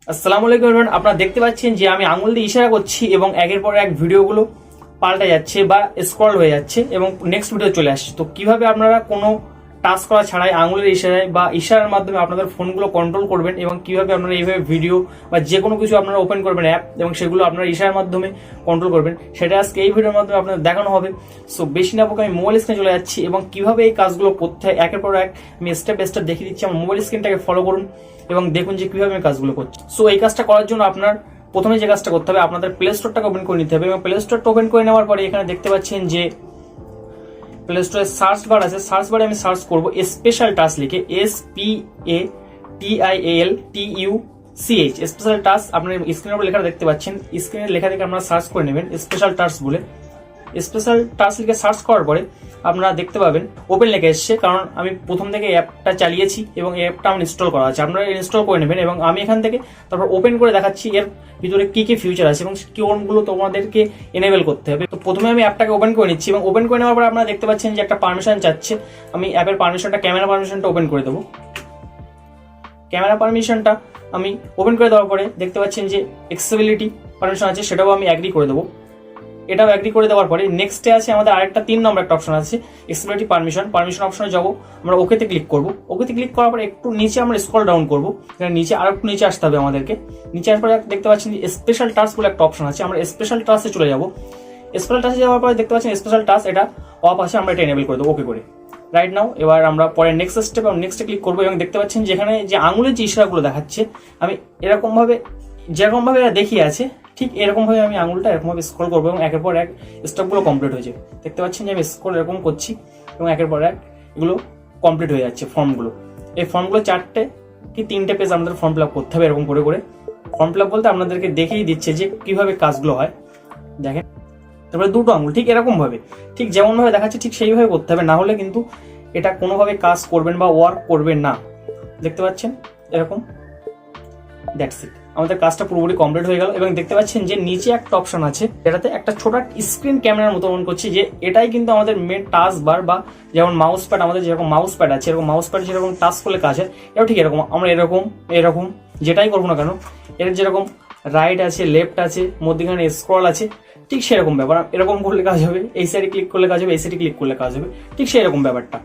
আসসালামু আলাইকুম এভরিওয়ান। আপনারা দেখতে পাচ্ছেন যে আমি আঙুল দিয়ে ইশারা করছি এবং একের পর এক ভিডিওগুলো পাল্টে যাচ্ছে বা স্ক্রল হয়ে যাচ্ছে এবং নেক্সট ভিডিও চলে আসছে। তো কিভাবে আপনারা কোনো টাচ করা ছাড়াই আঙুলের ইশারায় বা ইশারার মাধ্যমে আপনাদের ফোনগুলো কন্ট্রোল করবেন এবং কিভাবে আপনারা এইভাবে ভিডিও বা যে কোনো কিছু আপনারা ওপেন করবেন অ্যাপ এবং সেগুলো আপনারা ইশারার মাধ্যমে কন্ট্রোল করবেন, সেটা আজকে এই ভিডিওর মাধ্যমে আপনাদের দেখানো হবে। সো বেশি না বকে আমি মোবাইল স্ক্রিনে চলে যাচ্ছি এবং কিভাবে এই কাজগুলো করতে হয় একের পর এক আমি স্টেপ বাই স্টেপ দেখিয়ে দিচ্ছি। আমার মোবাইল স্ক্রিনটাকে ফলো করুন এবং দেখুন যে কিভাবে আমি কাজগুলো করছি। সো এই কাজটা করার জন্য আপনার প্রথমে যে কাজটা করতে হবে, আপনাদের প্লে স্টোরটাকে ওপেন করে নিতে হবে এবং প্লে স্টোরটা ওপেন করে নেওয়ার পরে এখানে দেখতে পাচ্ছেন যে প্লে স্টোরে সার্চ বার আছে। সার্চ বারে আমি সার্চ করবো স্পেশাল টাচ লিখে, SPATIALTUCH স্পেশাল টাচ। আপনার স্ক্রিনের উপর লেখা দেখতে পাচ্ছেন, স্ক্রিনের লেখা থেকে আপনারা সার্চ করে নেবেন স্পেশাল টাচ বলে। স্পেশাল টাচ লিখে সার্চ করার পরে আপনারা দেখতে পাবেন ওপেন লেখা এসছে, কারণ আমি প্রথম থেকে অ্যাপটা চালিয়েছি এবং এই অ্যাপটা আমার ইনস্টল করা আছে। আপনারা ইনস্টল করে নেবেন এবং আমি এখান থেকে তারপর ওপেন করে দেখাচ্ছি এর ভিতরে কি কি ফিচার আছে এবং কোনগুলো তোমাদেরকে এনেবল করতে হবে। তো প্রথমে আমি অ্যাপটাকে ওপেন করে নিচ্ছি এবং ওপেন করে নেওয়ার পরে আপনারা দেখতে পাচ্ছেন যে একটা পারমিশন চাচ্ছে। আমি অ্যাপের পারমিশনটা, ক্যামেরা পারমিশনটা ওপেন করে দেবো। ক্যামেরা পারমিশনটা আমি ওপেন করে দেওয়ার পরে দেখতে পাচ্ছেন যে অ্যাক্সেসিবিলিটি পারমিশন আছে, সেটাও আমি অ্যাগ্রি করে দেবো। এটাও অ্যাগ্রি করে দেওয়ার পরে নেক্সটে আছে আমাদের আরেকটা 3 নম্বর একটা অপশন আছে অ্যাক্সেসিবিলিটি পারমিশন অপশনে যাবো, আমরা ওকেতে ক্লিক করবো। ওকেতে ক্লিক করার পরে একটু নিচে আমরা স্ক্রল ডাউন করবো, নিচে আর একটু নিচে আসতে হবে আমাদেরকে। নিচে আসার পরে দেখতে পাচ্ছেন যে স্পেশাল টাচ বলে একটা অপশন আছে, আমরা স্পেশাল টাচে চলে যাবো। স্পেশাল টাচে যাওয়ার পরে দেখতে পাচ্ছেন স্পেশাল টাচ এটা অফ আছে, আমরা এটা এনেবল করে দেবো ওকে করে। রাইট নাও এবার আমরা পরে নেক্সট স্টেপ এবং নেক্সটে ক্লিক করবো এবং দেখতে পাচ্ছেন যেখানে যে আঙুলের যে ইশারাগুলো দেখাচ্ছে আমি এরকমভাবে যেরকমভাবে এরা দেখিয়ে আছে ঠিক এরকমভাবে আমি আঙুলটা এরকমভাবে স্ক্রল করবো এবং একের পর এক স্টেপগুলো কমপ্লিট হয়ে যাবে। দেখতে পাচ্ছেন যে আমি স্ক্রল এরকম করছি এবং একের পর এক এগুলো কমপ্লিট হয়ে যাচ্ছে ফর্মগুলো। এই ফর্মগুলো 4টে কি 3টে পেজ আমাদের ফর্ম ফিল আপ করতে হবে। এরকম করে করে ফর্ম ফিল আপ বলতে আপনাদেরকে দেখিয়ে দিচ্ছে যে কিভাবে কাজগুলো হয়। দেখেন তারপরে 2টো আঙুল ঠিক এরকম ভাবে, ঠিক যেমনভাবে দেখাচ্ছে ঠিক সেইভাবে করতে হবে, না হলে কিন্তু এটা কোনোভাবে কাজ করবেন বা ওয়ার্ক করবেন না। দেখতে পাচ্ছেন এরকম, দ্যাটস ইট, আমাদের কাজটা পুরোপুরি কমপ্লিট হয়ে গেল। এবং দেখতে পাচ্ছেন যে নিচে একটা অপশন আছে যেটাতে একটা ছোট স্ক্রিন ক্যামেরার মতো মনে করছি যে এটাই কিন্তু আমাদের মেন টাচ বার বা যেমন মাউস প্যাড, আমাদের যেরকম মাউস প্যাড আছে এরকম মাউস প্যাড যেরকম টাচ করলে কাজ হয়, এটাও ঠিক এরকম আমরা এরকম যেটাই করবো না কেন এর যেরকম রাইট আছে লেফট আছে মধ্যখানে স্ক্রল আছে ঠিক সেরকম ব্যাপার। এরকম করলে কাজ হবে, এই সাইডে ক্লিক করলে কাজ হবে, এই সাইডে ক্লিক করলে কাজ হবে, ঠিক সেরকম ব্যাপারটা।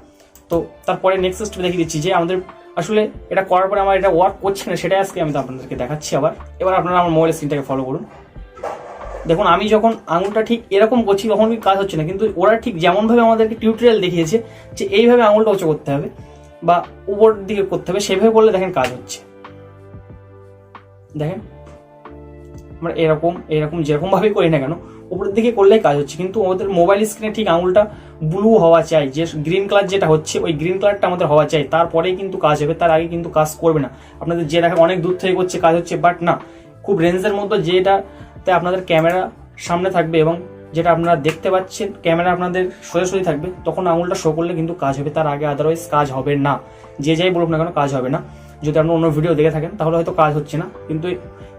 তো তারপরে নেক্সট স্টেপ দেখিয়ে দিচ্ছি যে আমাদের আসলে এটা করার পরে আমার এটা ওয়ার্ক করছে না, সেটাই আজকে আমি তো আপনাদেরকে দেখাচ্ছি। এবার আপনারা আমার মোবাইল স্ক্রিনটাকে ফলো করুন। দেখুন আমি যখন আঙুলটা ঠিক এরকম করছি তখন কাজ হচ্ছে না, কিন্তু ওরা ঠিক যেমনভাবে আমাদেরকে টিউটোরিয়াল দেখিয়েছে যে এইভাবে আঙুলটা উঁচু করতে হবে বা উপর দিকে করতে হবে, সেভাবে করলে দেখেন কাজ হচ্ছে। দেখেন আমরা এরকম যেরকম ভাবে করি না কেন উপরের দিকে করলেই কাজ হচ্ছে, কিন্তু আমাদের মোবাইল স্ক্রিনে ঠিক আঙুলটা ব্লু হওয়া চাই, যে গ্রিন কালার যেটা হচ্ছে ওই গ্রিন কালারটা আমাদের হওয়া চাই, তারপরেই কিন্তু কাজ হবে, তার আগে কিন্তু কাজ করবে না। আপনাদের যে দেখা অনেক দূর থেকে করছে কাজ হচ্ছে, বাট না, খুব রেঞ্জের মধ্যে যেটাতে আপনাদের ক্যামেরা সামনে থাকবে এবং যেটা আপনারা দেখতে পাচ্ছেন ক্যামেরা আপনাদের সোজাসুজি থাকবে, তখন আঙুলটা শো করলে কিন্তু কাজ হবে, তার আগে আদারওয়াইজ কাজ হবে না। যে যাই বলুক না কেন কাজ হবে না। যদি আপনারা অন্য ভিডিও দেখে থাকেন তাহলে হয়তো কাজ হচ্ছে না, কিন্তু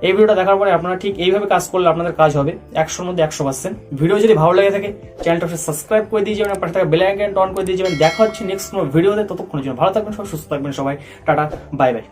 এই ভিডিওটা দেখার পরে আপনারা ঠিক এইভাবে কাজ করলে আপনাদের কাজ হবে 100-র মধ্যে 100%। ভিডিও যদি ভালো লেগে থাকে চ্যানেলটা সাবস্ক্রাইব করে দিয়ে যাবেন, পাশে থাকা বেল আইকনটা অন করে দিয়ে যাবেন। দেখা হচ্ছে নেক্সট কোনো ভিডিওতে, ততক্ষণের জন্য ভালো থাকবেন সবাই, সুস্থ থাকবেন সবাই, টাটা বাই বাই।